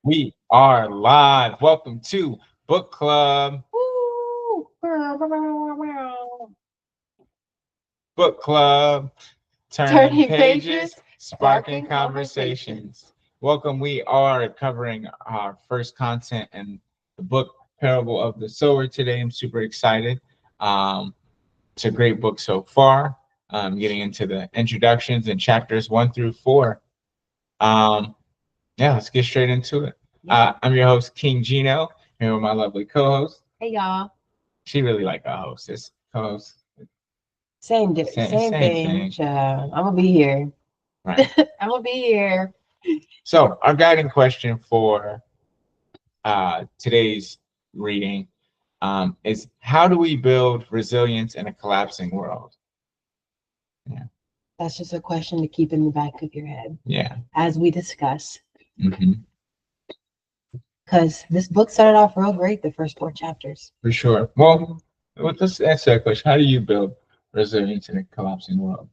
We are live. Welcome to Book Club. Woo! Book Club. Turning Turning pages, pages, sparking sparking conversation. conversations. Welcome. We are covering our first content in the book Parable of the Sower today. I'm super excited. Um, it's a great book so far. Getting into the introductions and chapters 1 through 4. Um, yeah, let's get straight into it. Yeah. I'm your host, King Gino, here with my lovely co-host. Hey y'all. She really like a hostess. Co-host, Same same thing. thing, Child. I'm gonna be here. right? I'm gonna be here. So our guiding question for today's reading is: how do we build resilience in a collapsing world? Yeah, That's just a question to keep in the back of your head yeah, as we discuss. hmm Because this book started off real great, the first 4 chapters. for sure. Well, let's answer that question. How do you build resilience in a collapsing world?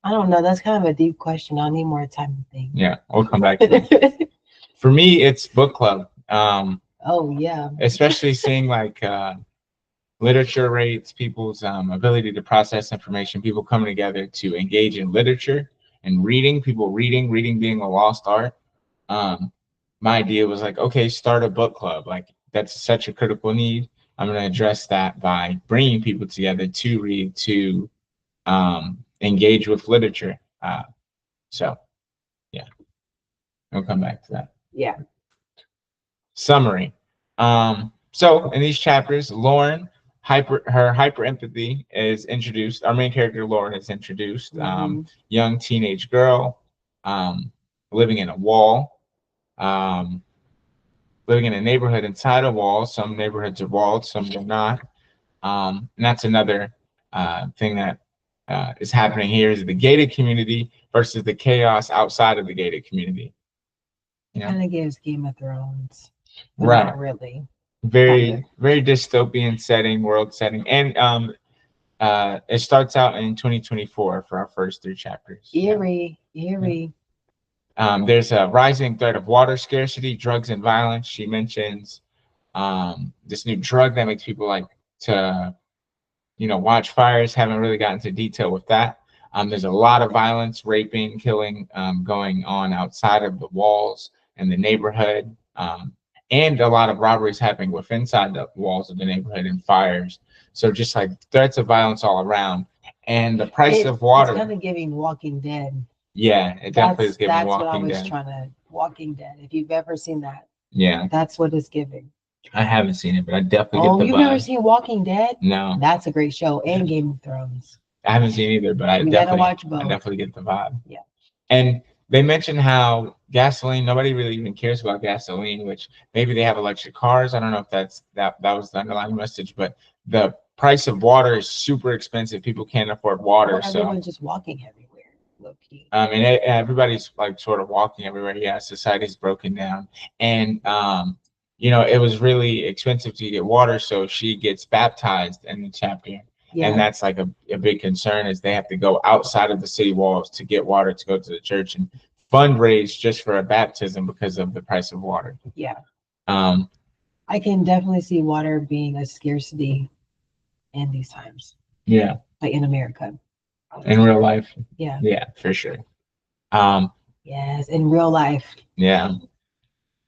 I don't know. That's kind of a deep question. I'll need more time to think. Yeah, we'll come back to that. For me, it's book club. Oh yeah. Especially seeing like literature rates, people's ability to process information, people coming together to engage in literature and reading, people reading being a lost art. Um, my idea was like, okay, start a book club. Like that's such a critical need. I'm going to address that by bringing people together to read, to engage with literature. So yeah, we'll come back to that. Yeah. Summary. So in these chapters, Lauren, her hyper empathy is introduced. Our main character, Lauren, is introduced. hmm Young teenage girl, um, living in a wall, um, living in a neighborhood inside a wall. Some neighborhoods are walled, some are not. And that's another thing that is happening here is the gated community versus the chaos outside of the gated community. You know, Kind of gives Game of Thrones, but right? not really. Kind of. Very dystopian setting, world setting, and it starts out in 2024 for our first 3 chapters. Yeah. Eerie. Yeah. Eerie. There's a rising threat of water scarcity, drugs, and violence. She mentions this new drug that makes people like to, watch fires. Haven't really gotten into detail with that. There's a lot of violence, raping, killing going on outside of the walls in the neighborhood, and a lot of robberies happening within inside the walls of the neighborhood and fires. So just like threats of violence all around, and the price of It's water. kind of giving Walking Dead. Yeah, it definitely is giving That's what I Walking was Dead. trying to Walking Dead. If you've ever seen that, Yeah, that's what it's giving. I haven't seen it, but I definitely get Oh, the you've never vibe. seen Walking Dead? No, That's a great show, and Game of Thrones. I haven't seen either, but You gotta watch I both. definitely get the vibe. Yeah. And they mentioned how gasoline, nobody really even cares about gasoline, which maybe they have electric cars. I don't know if that was the underlying message, but the price of water is super expensive. People can't afford water, Well, so everyone's just walking everywhere. Low key. and everybody's like sort of walking everywhere. Yeah, society's broken down, and it was really expensive to get water, so she gets baptized in the chapter, and Yeah. that's like a big concern is they have to go outside of the city walls to get water to go to the church and fundraise just for a baptism because of the price of water. Yeah. Um, I can definitely see water being a scarcity in these times, yeah, like in America. in real life, Yeah. yeah, for sure. Um, Yes, in real life. yeah,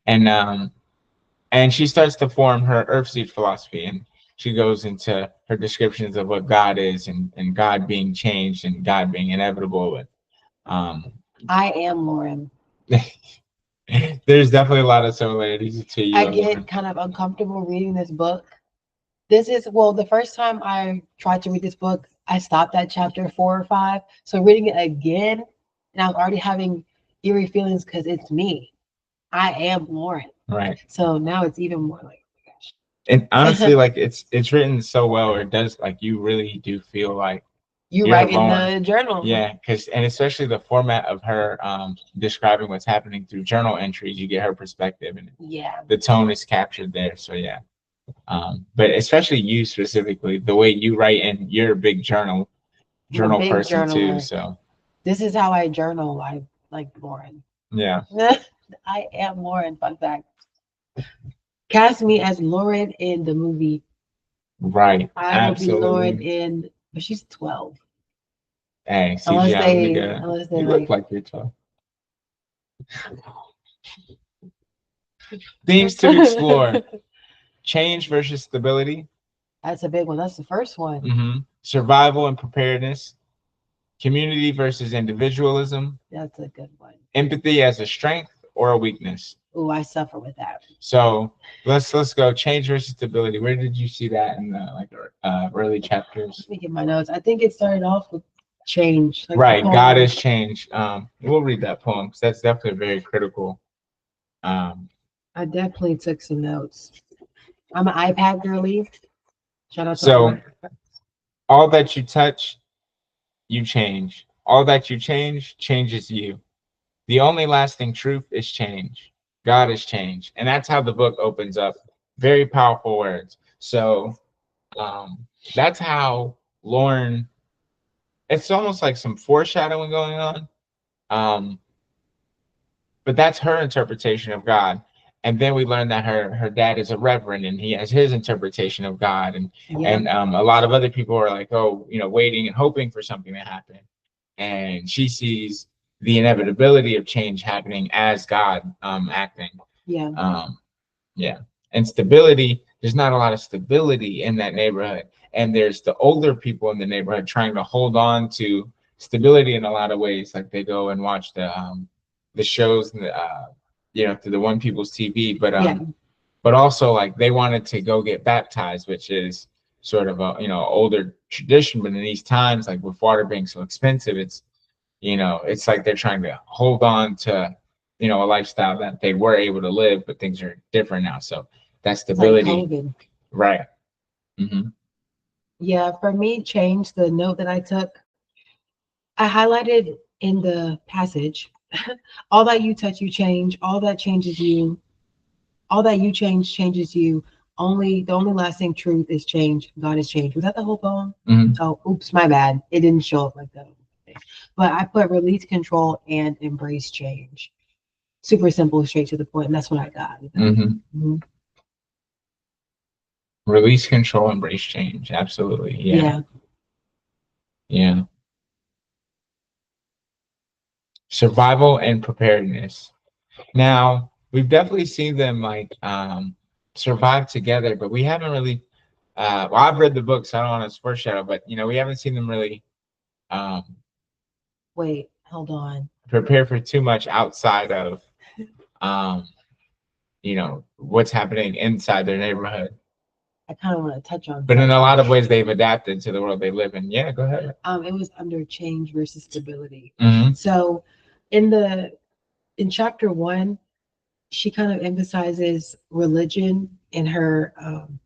and she starts to form her earthseed philosophy, and she goes into her descriptions of what God is, and God being changed and God being inevitable, and um, I am Lauren. there's definitely a lot of similarities to you I and get Lauren. kind of uncomfortable reading this book. This is, well, the first time I tried to read this book, I stopped at chapter 4 or 5. So reading it again, and I was already having eerie feelings because it's me. I am Lauren. Right. So now it's even more like, And oh my honestly, gosh. like it's written so well, it does like you really do feel like You you're write in Lauren. the journal. Yeah, because and especially the format of her describing what's happening through journal entries, you get her perspective, and Yeah. the tone is captured there. So yeah. But especially you specifically, the way you write, and you're a big I'm a journal big person too. journaler. So This is how I journal. I like Lauren. yeah, I am Lauren. Fun fact. Cast me as Lauren in the movie. Right. I will be Lauren Absolutely. in, but she's 12. Hey, Unless CGI, let me they, get it. unless they You look like, like you're tough. Themes to explore: change versus stability, that's a big one. That's the first one. survival and preparedness, community versus individualism, That's a good one. empathy as a strength or a weakness. Oh, I suffer with that. So let's go change versus stability. Where did you see that in the early chapters? Let me get my notes. I think it started off with change. Like Right, God has changed. We'll read that poem because that's definitely very critical. I definitely took some notes. I'm an iPad girly. Shout out to So all all that you touch, you change. All that you change changes you. The only lasting truth is change. God is change. And that's how the book opens up. Very powerful words. So that's how Lauren, it's almost like some foreshadowing going on. Um, but that's her interpretation of God. And then we learn that her dad is a reverend and he has his interpretation of God. And a lot of other people are like, oh, waiting and hoping for something to happen. And she sees the inevitability of change happening as God acting. Yeah. Yeah. And stability, there's not a lot of stability in that neighborhood. And there's the older people in the neighborhood trying to hold on to stability in a lot of ways. Like they go and watch the shows and through the one people's TV. But also like they wanted to go get baptized, which is sort of a older tradition. But in these times, like with water being so expensive, it's like they're trying to hold on to a lifestyle that they were able to live, but things are different now. So that stability, like COVID. right? Mm-hmm. Yeah, for me, change the note that I took. I highlighted in the passage, all that you touch, you change. All that changes you. All that you change changes you. The only lasting truth is change. God is change. Was that the whole poem? Mm-hmm. Oh, oops, my bad. It didn't show up like that. But I put release control and embrace change. Super simple, straight to the point, and that's what I got. Mm-hmm. Mm-hmm. Release control, embrace change. Absolutely. Yeah. Yeah. Survival and preparedness. Now, we've definitely seen them survive together, but we haven't really well, I've read the book, so I don't want to foreshadow, but we haven't seen them really um Wait, hold on. prepare for too much outside of um what's happening inside their neighborhood. I kind of want to touch on. But in a lot of ways, they've adapted to the world they live in. Yeah, go ahead. It was under change versus stability. Mm-hmm. So, in chapter 1, she kind of emphasizes religion in her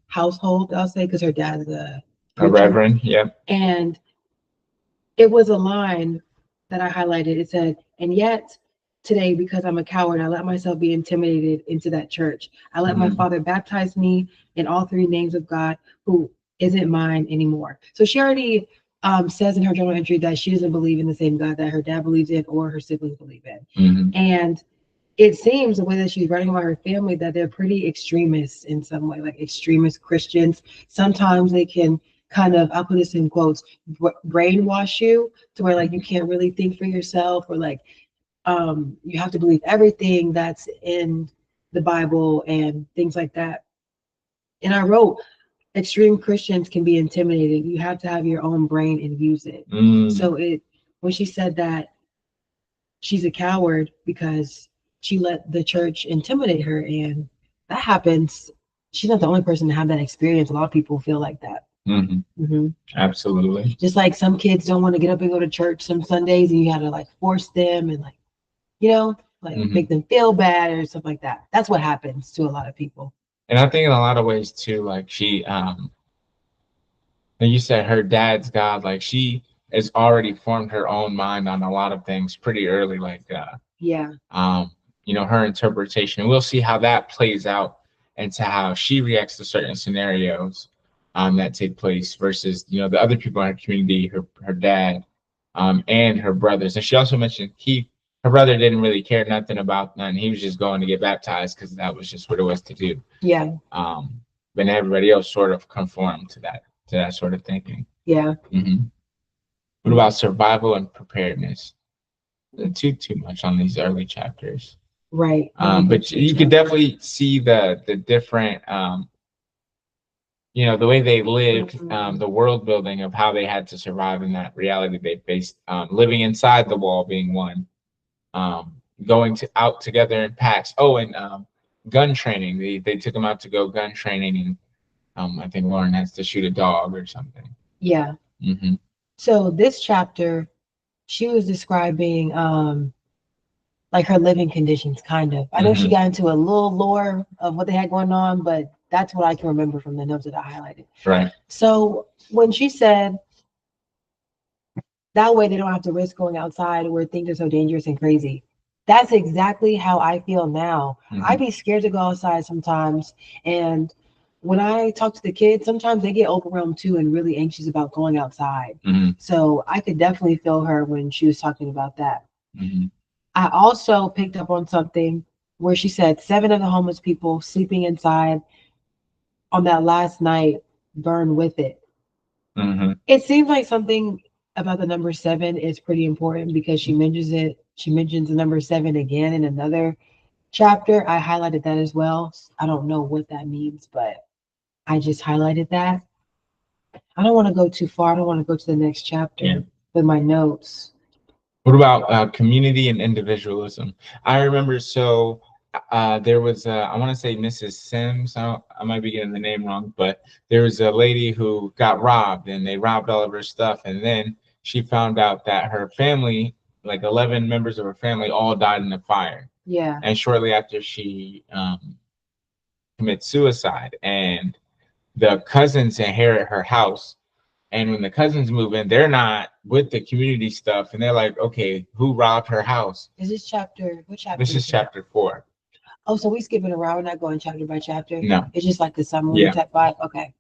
household. I'll say because her dad's a reverend. Yep. And it was a line that I highlighted. It said, "And yet today, because I'm a coward, I let myself be intimidated into that church. I let my father baptize me in all 3 names of God, who isn't mine anymore." So she already says in her journal entry that she doesn't believe in the same God that her dad believes in or her siblings believe in. And it seems the way that she's writing about her family that they're pretty extremists in some way, like extremist Christians. Sometimes they can kind of, I'll put this in quotes, brainwash you to where like you can't really think for yourself, or like you have to believe everything that's in the Bible and things like that. And I wrote, extreme Christians can be intimidating. You have to have your own brain and use it. So when she said that she's a coward because she let the church intimidate her, and that happens. She's not the only person to have that experience. A lot of people feel like that. Absolutely. Just like some kids don't want to get up and go to church some Sundays, and you had to like force them and like, make them feel bad or stuff like that. That's what happens to a lot of people. And I think in a lot of ways too, like she, you said her dad's God, like she has already formed her own mind on a lot of things pretty early, her interpretation. And we'll see how that plays out into how she reacts to certain scenarios that take place versus, the other people in her community, her dad, and her brothers. And she also mentioned Keith her brother didn't really care nothing about nothing. He was just going to get baptized because that was just what it was to do. Yeah. But everybody else sort of conformed to that sort of thinking. Yeah. What about survival and preparedness? Too much on these early chapters. Right. But you could definitely see the different the way they lived, the world building of how they had to survive in that reality they faced, living inside the wall being one, going out together in packs. Oh, and gun training. They took them out to go gun training, and I think Lauren has to shoot a dog or something. Yeah. So this chapter, she was describing like her living conditions, kind of. I know she got into a little lore of what they had going on, but that's what I can remember from the notes that I highlighted. Right. So when she said that way they don't have to risk going outside where things are so dangerous and crazy, that's exactly how I feel now. I'd be scared to go outside sometimes. And when I talk to the kids, sometimes they get overwhelmed too and really anxious about going outside. So I could definitely feel her when she was talking about that. I also picked up on something where she said 7 of the homeless people sleeping inside on that last night burned with it. It seems like something about the number 7 is pretty important because she mentions it. She mentions the number 7 again in another chapter. I highlighted that as well. I don't know what that means, but I just highlighted that. I don't want to go too far. I don't want to go to the next chapter with my notes. What about community and individualism? I remember there was I want to say Mrs. Sims. I might be getting the name wrong, but there was a lady who got robbed, and they robbed all of her stuff, and then she found out that her family, like 11 members of her family, all died in the fire. Yeah. And shortly after, she commits suicide, and the cousins inherit her house. And when the cousins move in, they're not with the community stuff, and they're like, "Okay, who robbed her house?" Is this chapter? What chapter? This is chapter 4. Oh, so we skipping around. We're not going chapter by chapter. No, it's just like the summary type vibe. Okay.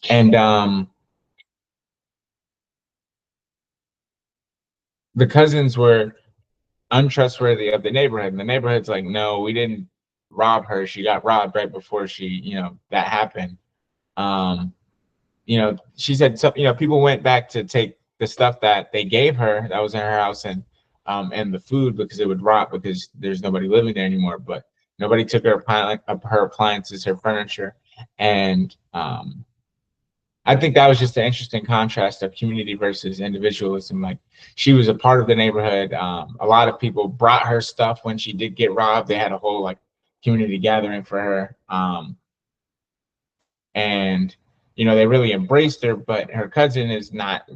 And the cousins were untrustworthy of the neighborhood, and the neighborhood's like, "No, we didn't rob her. She got robbed right before that happened." She said, so, people went back to take the stuff that they gave her that was in her house, and the food, because it would rot because there's nobody living there anymore. But nobody took her appliances, her furniture. And I think that was just an interesting contrast of community versus individualism. Like, she was a part of the neighborhood. A lot of people brought her stuff when she did get robbed. They had a whole community gathering for her. And they really embraced her, but her cousin is not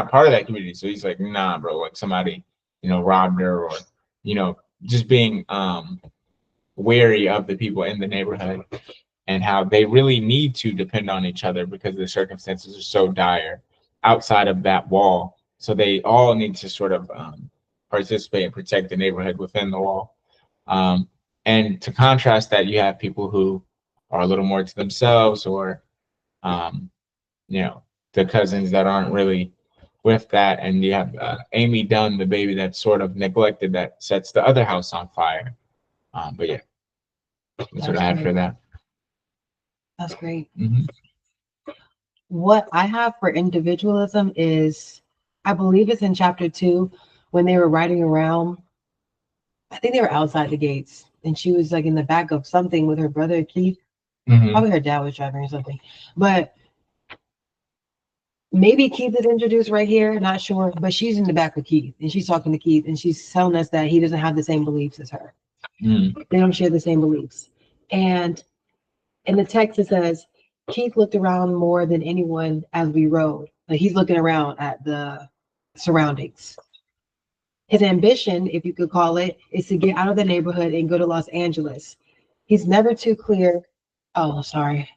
part of that community. So he's like, "Nah, bro, like somebody, robbed her," or, just being wary of the people in the neighborhood and how they really need to depend on each other because the circumstances are so dire outside of that wall. So they all need to sort of participate and protect the neighborhood within the wall. And to contrast that, you have people who are a little more to themselves, or the cousins that aren't really with that, and you have Amy Dunn, the baby that's sort of neglected, that sets the other house on fire. But yeah, that's what I had for that. That's great. What I have for individualism is, I believe it's in chapter 2, when they were riding around. I think they were outside the gates, and she was like in the back of something with her brother Keith. Probably her dad was driving or something. But maybe Keith is introduced right here, not sure. But she's in the back with Keith, and she's talking to Keith, and she's telling us that he doesn't have the same beliefs as her. They don't share the same beliefs. And in the text, it says, Keith looked around more than anyone as we rode. Like, he's looking around at the surroundings. His ambition, if you could call it, is to get out of the neighborhood and go to Los Angeles. He's never too clear. Oh, sorry.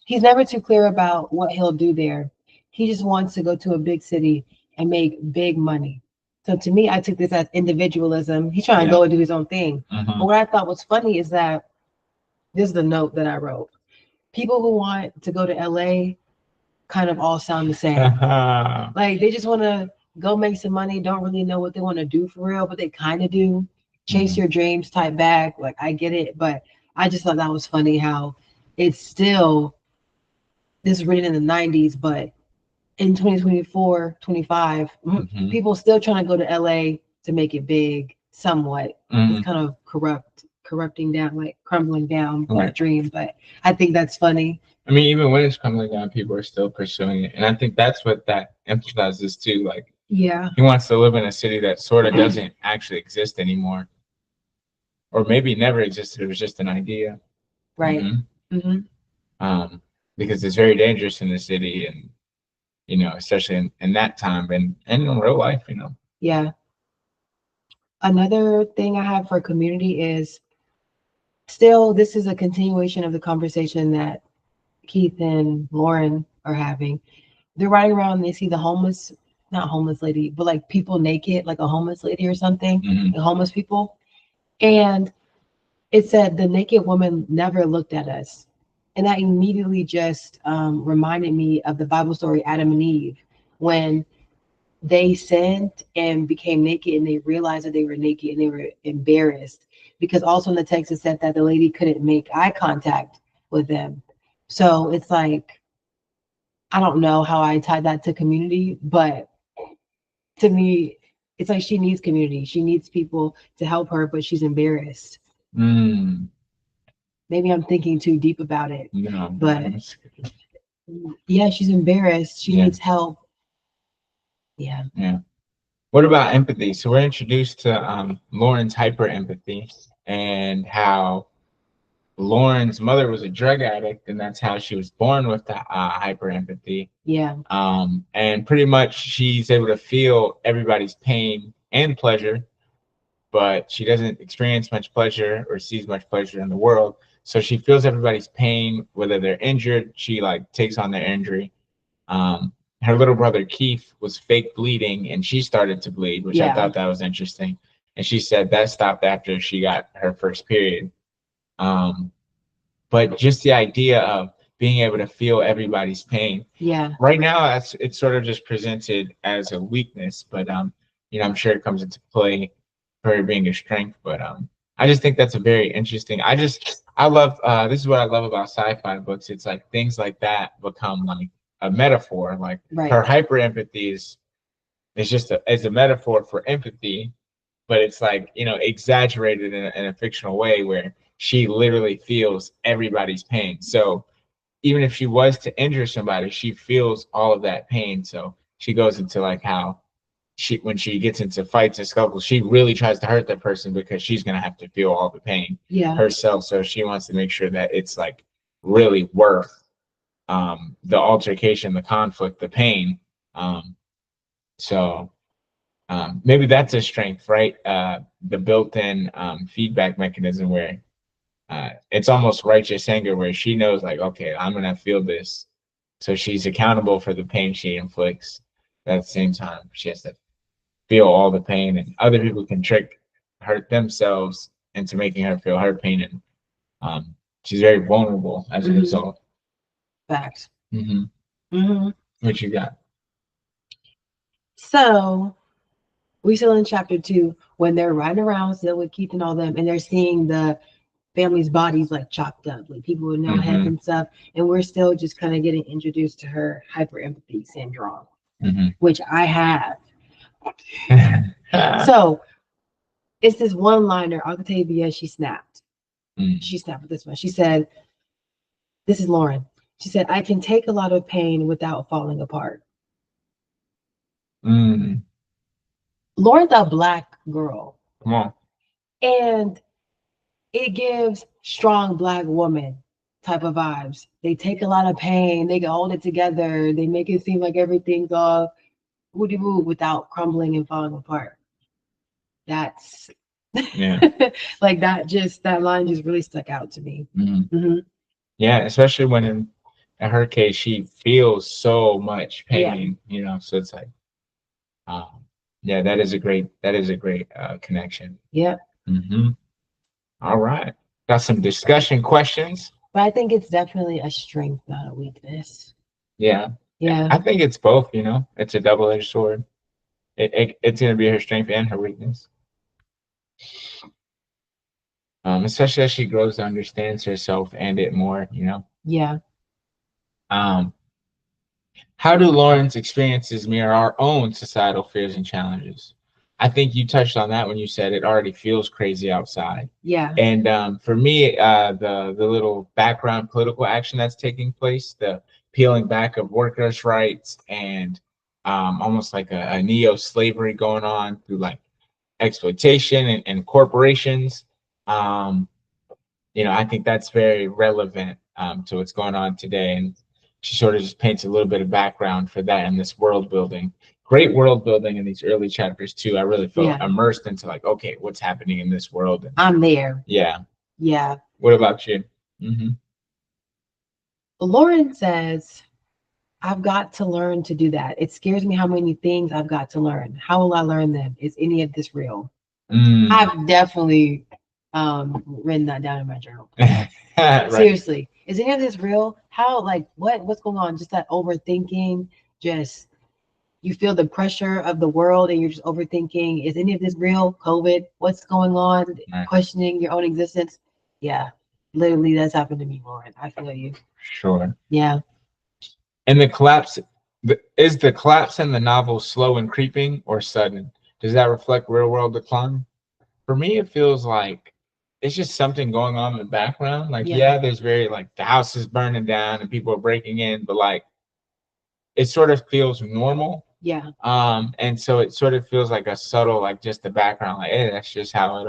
He's never too clear about what he'll do there. He just wants to go to a big city and make big money. So to me, I took this as individualism. He's trying to go and do his own thing. But what I thought was funny is that this is the note that I wrote. People who want to go to LA kind of all sound the same. Like, they just want to go make some money, don't really know what they want to do for real, but they kind of do. Chase Mhm. your dreams type bag. Like, I get it, but I just thought that was funny how it's still, this is written in the 90s, but in 2024, 25, Mhm. people still trying to go to LA to make it big somewhat. It's Mhm. kind of corrupting down, like crumbling down that Right. dream. But I think that's funny. I mean, even when it's coming down, people are still pursuing it, and I think that's what that emphasizes too. Like, Yeah. he wants to live in a city that sort of doesn't actually exist anymore, or maybe never existed. It was just an idea. Right. Hmm. Hmm. Because it's very dangerous in the city, and especially in that time, and in real life. Yeah. Another thing I have for community is still, this is a continuation of the conversation that Keith and Lauren are having. They're riding around and they see the homeless, not homeless lady, but like people naked, like a homeless lady or something, Hmm. like homeless people. And it said the naked woman never looked at us. And that immediately just reminded me of the Bible story Adam and Eve, when they sinned and became naked and they realized that they were naked and they were embarrassed. Because also in the text it said that the lady couldn't make eye contact with them. So it's like, I don't know how I tied that to community, but to me, it's like she needs community. She needs people to help her, but she's embarrassed. Mm. Maybe I'm thinking too deep about it, No, but yeah, she's embarrassed. She yeah, needs help. Yeah. yeah. What about empathy? So we're introduced to Lauren's hyper empathy, and how Lauren's mother was a drug addict, and that's how she was born with the hyper empathy. Yeah. And pretty much she's able to feel everybody's pain and pleasure, but she doesn't experience much pleasure or sees much pleasure in the world. So she feels everybody's pain, whether they're injured. She like takes on their injury. Um, Her little brother Keith was fake bleeding, and she started to bleed, which I Yeah. thought that was interesting. And she said that stopped after she got her first period. Um, but just the idea of being able to feel everybody's pain. Yeah. Right now, it's sort of just presented as a weakness, but I'm sure it comes into play for it being a strength. But I just think that's a very interesting. I love this is what I love about sci-fi books. It's like things like that become like a metaphor. Like Right. her hyper empathy is just a metaphor for empathy, but it's like exaggerated in a fictional way where she literally feels everybody's pain. So even if she was to injure somebody, she feels all of that pain. So she goes into like how when she gets into fights and scuffles, she really tries to hurt that person because she's gonna have to feel all the pain Yeah. herself. So she wants to make sure that it's like really worth the altercation, the conflict, the pain. Um, so maybe that's a strength, right? The built-in feedback mechanism where it's almost righteous anger, where she knows, like, okay, I'm gonna feel this, so she's accountable for the pain she inflicts. But at the same time, she has to feel all the pain, and other people can hurt themselves into making her feel her pain, and she's very vulnerable as a result. Facts. Hmm. Hmm. What you got? So we still in chapter 2 when they're riding around still with Keith and all them, and they're seeing the family's bodies like chopped up, like people with no heads Hmm. and stuff. And we're still just kind of getting introduced to her hyper empathy syndrome, Hmm. which I have. So it's this one liner, Octavia, she snapped. She snapped with this one. She said, this is Lauren. She said, I can take a lot of pain without falling apart. Mm. Lauren's a black girl. Come on. And it gives strong black woman type of vibes. They take a lot of pain, they can hold it together, they make it seem like everything's all woody woo without crumbling and falling apart. That's Yeah. like that line just really stuck out to me. Hmm. Hmm. Yeah, especially when in her case she feels so much Yeah. pain, so it's like, um, yeah, that is a great connection. Yeah. Hmm. All right, got some discussion questions. But I think it's definitely a strength, not a weakness. Yeah, Yeah. I think it's both. It's a double-edged sword. it's going to be her strength and her weakness. Especially as she grows to understand herself and it more, you know. Yeah. Um, how do Lauren's experiences mirror our own societal fears and challenges? I think you touched on that when you said it already feels crazy outside. Yeah. And for me, the little background political action that's taking place, the peeling back of workers' rights and almost like a neo-slavery going on through like exploitation and corporations. Um, you know, I think that's very relevant to what's going on today. And she sort of just paints a little bit of background for that in this world building. Great world building in these early chapters too. I really felt immersed into like, okay, what's happening in this world? And, I'm there. yeah. Yeah. What about you? Mm-hmm. Lauren says, I've got to learn to do that. It scares me how many things I've got to learn. How will I learn them? Is any of this real? I've definitely written that down in my journal. Right. Seriously, is any of this real? How, like, what's going on? Just that overthinking, just you feel the pressure of the world and you're just overthinking. Is any of this real? COVID, what's going on? Right. Questioning your own existence. Yeah, literally, that's happened to me, Lauren. I feel you. Sure. Yeah. And the collapse, is the collapse in the novel slow and creeping or sudden? Does that reflect real world decline? For me, it feels like it's just something going on in the background. Like, yeah, there's very like the house is burning down and people are breaking in, but like it sort of feels normal. Yeah. And so it sort of feels like a subtle, like just the background, like, hey, that's just how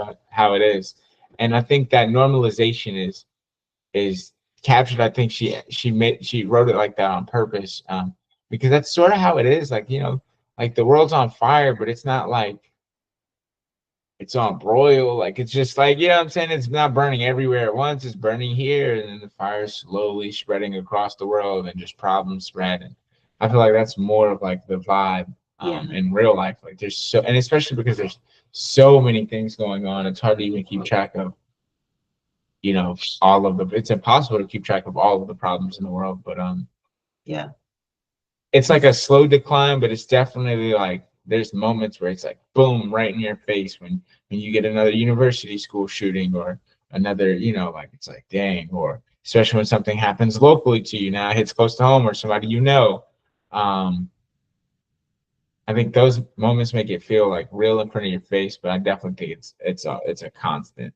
it is. And I think that normalization is captured. I think she wrote it like that on purpose, because that's sort of how it is. Like, you know, like the world's on fire, but it's not like it's on broil. Like it's just like, you know what I'm saying? It's not burning everywhere at once. It's burning here, and then the fire's slowly spreading across the world and just problems spread. And I feel like that's more of like the vibe in real life. Like there's so, and especially because there's so many things going on, it's hard to even keep track of, you know, all of the, it's impossible to keep track of all of the problems in the world. But yeah, it's like a slow decline, but it's definitely like there's moments where it's like boom right in your face when you get another university school shooting or another, you know, like it's like dang, or especially when something happens locally to you now, it hits close to home or somebody you know. I think those moments make it feel like real in front of your face, but I definitely think it's a constant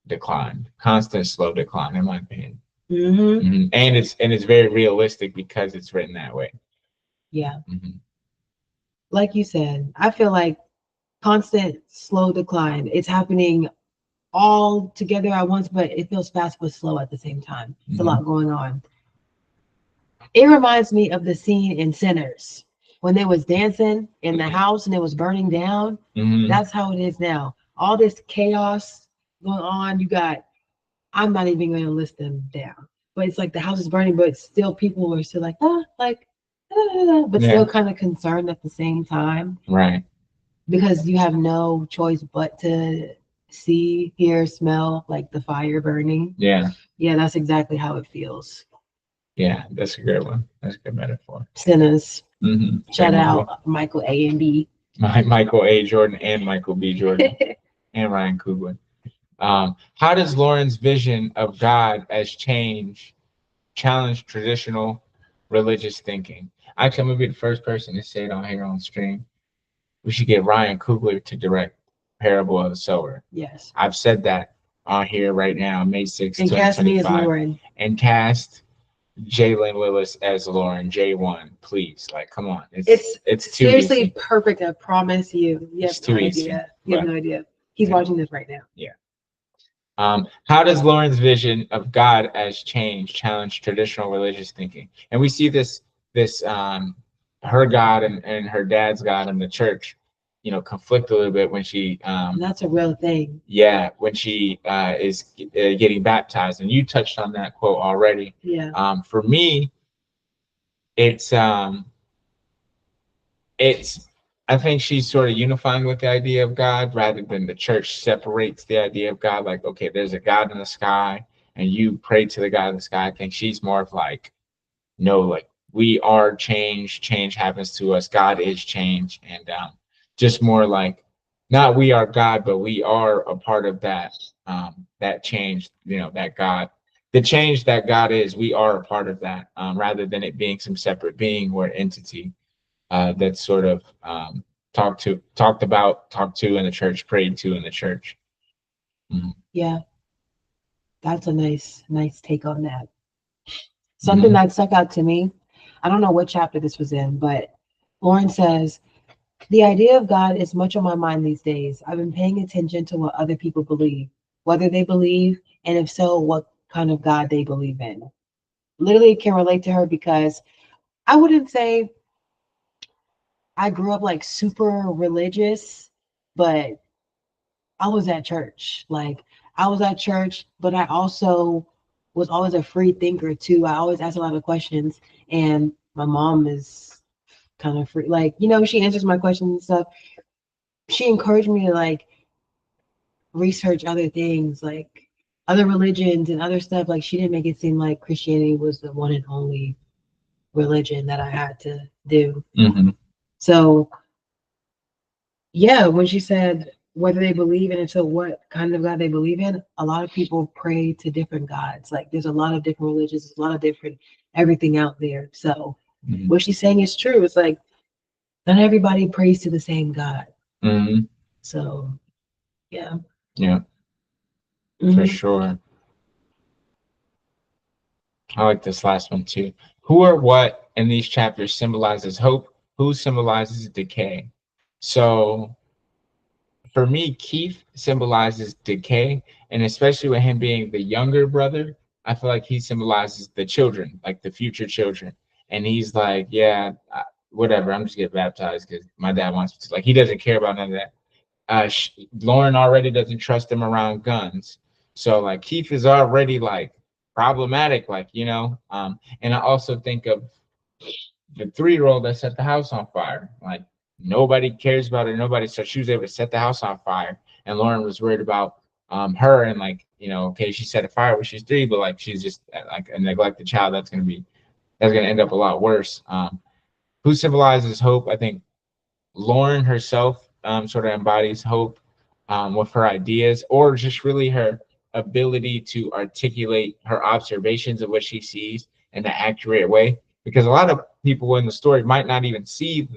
decline, constant slow decline in my opinion. And it's very realistic because it's written that way. Yeah. Like you said, I feel like constant slow decline. It's happening all together at once, but it feels fast but slow at the same time. It's a lot going on. It reminds me of the scene in Sinners when they was dancing in the house and it was burning down. That's how it is now. All this chaos going on. You got, I'm not even going to list them down, but it's like the house is burning, but still people are still like, but still kind of concerned at the same time. Right. Because you have no choice but to see, hear, smell like the fire burning. Yeah. Yeah, that's exactly how it feels. Yeah, that's a great one. That's a good metaphor. Sinners. Shout Same out Michael A and B. Michael A. Jordan and Michael B. Jordan and Ryan Coogler. How does Lauren's vision of God as challenge traditional religious thinking? Actually, I'm gonna be the first person to say it on here on stream. We should get Ryan Coogler to direct Parable of the Sower. Yes. I've said that on here right now, May 6th, and 2025. cast me as Lauren. And cast Jalen Willis as Lauren, J1, please. Like, come on. It's too seriously easy. perfect. I promise you. You have It's too no easy. idea. You have no idea. He's watching this right now. Yeah. How does Lauren's vision of God as challenge traditional religious thinking? And we see this her God and her dad's God in the church, you know, conflict a little bit when she that's a real thing. Yeah, when she is getting baptized, and you touched on that quote already. Yeah. For me, it's I think she's sort of unifying with the idea of God rather than the church separates the idea of God. Like, okay, there's a God in the sky and you pray to the God in the sky. I think she's more of like, no, like we are change. Change happens to us. God is change, and just more like not we are God, but we are a part of that that change. You know, that God, the change that God is, we are a part of that, rather than it being some separate being or entity that's sort of talked to in the church, prayed to in the church. Mhm. Yeah, that's a nice take on that. Something Mhm. that stuck out to me, I don't know what chapter this was in, but Lauren says, the idea of God is much on my mind these days. I've been paying attention to what other people believe, whether they believe, and if so, what kind of God they believe in. Literally can relate to her because I wouldn't say I grew up like super religious, but I was at church. Like I was at church, but I also was always a free thinker too. I always asked a lot of questions, and my mom is kind of free. Like she answers my questions and stuff. She encouraged me to like research other things, like other religions and other stuff. Like she didn't make it seem like Christianity was the one and only religion that I had to do. Mm-hmm. So yeah, when she said whether they believe in it, so what kind of God they believe in, a lot of people pray to different gods. Like there's a lot of different religions, there's a lot of different everything out there. So Mm-hmm. what she's saying is true. It's like not everybody prays to the same God. Mm-hmm. So yeah. Yeah, for Hmm. sure. I like this last one too. Who or what in these chapters symbolizes hope? Who symbolizes decay? So for me, Keith symbolizes decay, and especially with him being the younger brother, I feel like he symbolizes the children, like the future children. And he's like, yeah, whatever, I'm just getting baptized because my dad wants me to. Like, he doesn't care about none of that. Lauren already doesn't trust him around guns. So, like, Keith is already like problematic, like, and I also think of the 3-year-old that set the house on fire. Like nobody cares about her. Nobody. So she was able to set the house on fire, and Lauren was worried about her and like okay, she set a fire when she's 3, but like she's just like a neglected child. That's gonna end up a lot worse. Who symbolizes hope? I think Lauren herself sort of embodies hope with her ideas, or just really her ability to articulate her observations of what she sees in an accurate way. Because a lot of people in the story might not even see,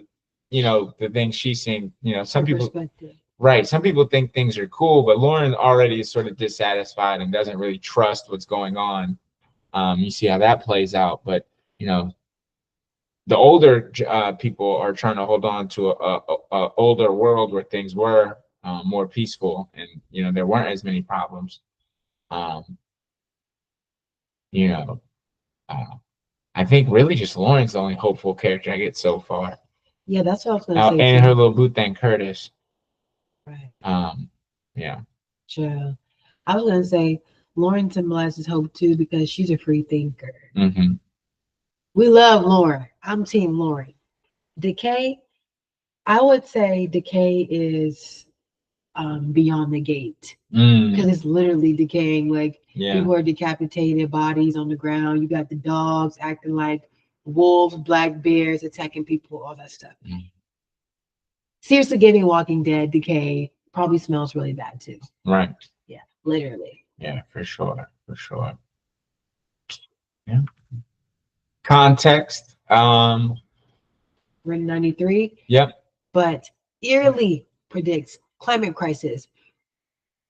the things she's seeing. Some Her people, perspective. right? Some people think things are cool, but Lauren already is sort of dissatisfied and doesn't really trust what's going on. You see how that plays out, but you know the older people are trying to hold on to a older world where things were more peaceful and there weren't as many problems. Um, you know, uh, I think really just Lauren's the only hopeful character I get so far. Yeah, that's what I was gonna say And her too. little boo thing Curtis. Right. Um, yeah. Sure. I was gonna say Lauren symbolizes hope too because she's a free thinker. Mm-hmm. We love Lauren. I'm team Lauren. Decay, I would say decay is beyond the gate because Mm, it's literally decaying. Like yeah. people are decapitated, bodies on the ground. You got the dogs acting like wolves, black bears attacking people, all that stuff. Mm, Seriously, give me Walking Dead decay. Probably smells really bad too. right. Yeah, literally. Yeah, for sure. For sure. Yeah. Context. We're in 93, Yep. but eerily predicts climate crisis,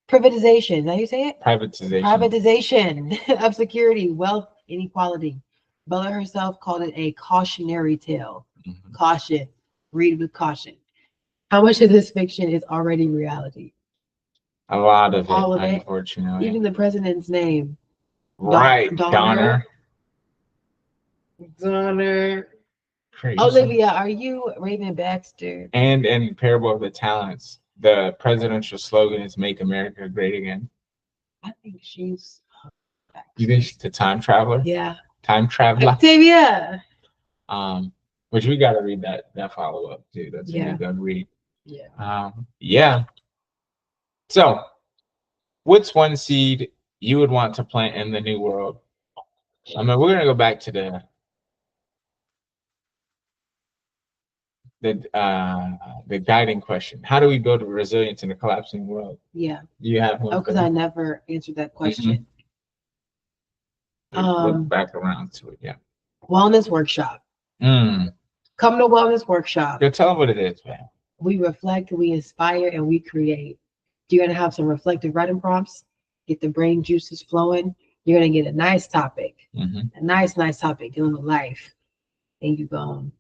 privatization. Is that how you say it? Privatization. Privatization of security, wealth, inequality. Butler herself called it a cautionary tale. Mhm. Caution. Read with caution. How much of this fiction is already reality? A lot of it, All of it. unfortunately. Even the president's name. Right, Donner. Donner. Donner. Crazy. Olivia, are you Raven Baxter? And in Parable of the Talents, the presidential slogan is "Make America Great Again." I think she's You think Baxter. she's a time traveler? Yeah. Time traveler. Octavia. Um, which we got to read that follow up too. That's gonna be a Yeah. good read. Yeah. Yeah. So, what's one seed you would want to plant in the new world? I mean, we're gonna go back to the guiding question. How do we build resilience in a collapsing world? Yeah. Do you have one? Oh, because I never answered that question. Look back around to it. Yeah. Wellness workshop. Mm. Come to wellness workshop. Go tell them what it is, man. We reflect, we inspire, and we create. You're gonna have some reflective writing prompts, get the brain juices flowing. You're gonna get a nice topic, a nice topic dealing with life, and you gonna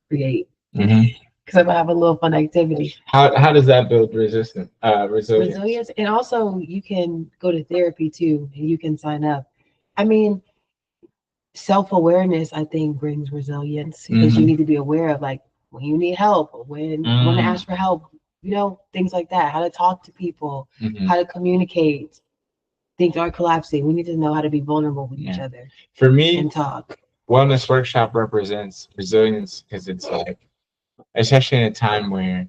create. Because I'm gonna have a little fun activity. How does that build resilience? Resilience, and also you can go to therapy too, and you can sign up. I mean, self-awareness, I think, brings resilience because you need to be aware of like when you need help or when you want to ask for help, you know, things like that, how to talk to people, how to communicate. Things are collapsing. We need to know how to be vulnerable with each other. For me, and talk. Wellness workshop represents resilience because it's like, especially in a time where,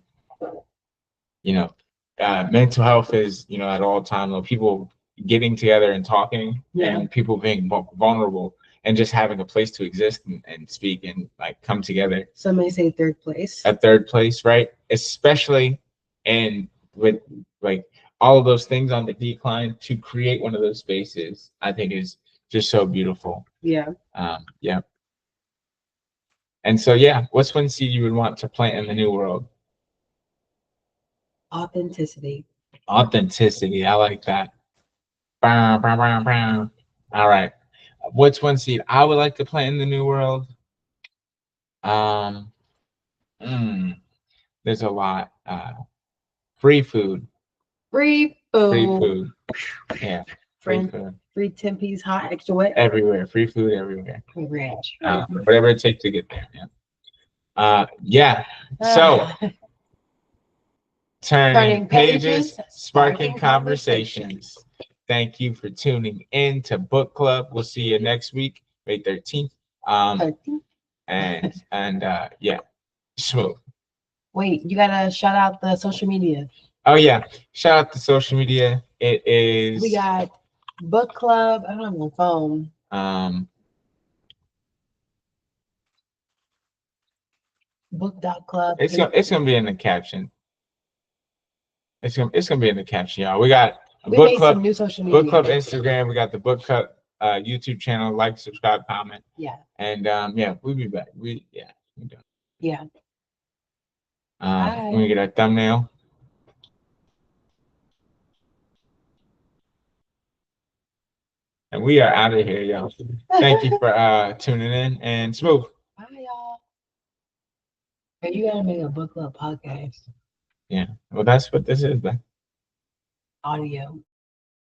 you know, mental health is, you know, at all time low. People getting together and talking, and people being vulnerable and just having a place to exist and speak and like come together. Somebody say third place. A third place, right? Especially and with like all of those things on the decline, to create one of those spaces, I think is just so beautiful. Yeah. Yeah. And so, yeah, what's one seed you would want to plant in the new world? Authenticity. Authenticity. I like that. Bow, bow, bow, bow. All right. What's one seed I would like to plant in the new world? Um, there's a lot. Free food. Free food. Free food. Yeah. Free food. Free 10 piece hot, extra wet. Everywhere. Free food everywhere. Ranch. Whatever it takes to get there. Yeah. Yeah. So, turning pages, sparking conversations. Thank you for tuning in to Book Club. We'll see you next week, May 13th. And yeah, smooth. Wait, you gotta shout out the social media. Oh yeah, shout out to social media. It is. We got Book Club. I don't have my phone. Book.club. It's gonna be in the caption. It's gonna be in the caption, y'all. We got we Book Club, some new social media. Book Club Instagram. We got the Book Club YouTube channel. Like, subscribe, comment. Yeah. And yeah, we'll be back. We done. Yeah. Let me get our thumbnail. And we are out of here, y'all. Thank you for tuning in, and smooth. Bye, y'all. Hey, you gotta make a Book Club podcast. Yeah. Well, that's what this is, then. Audio.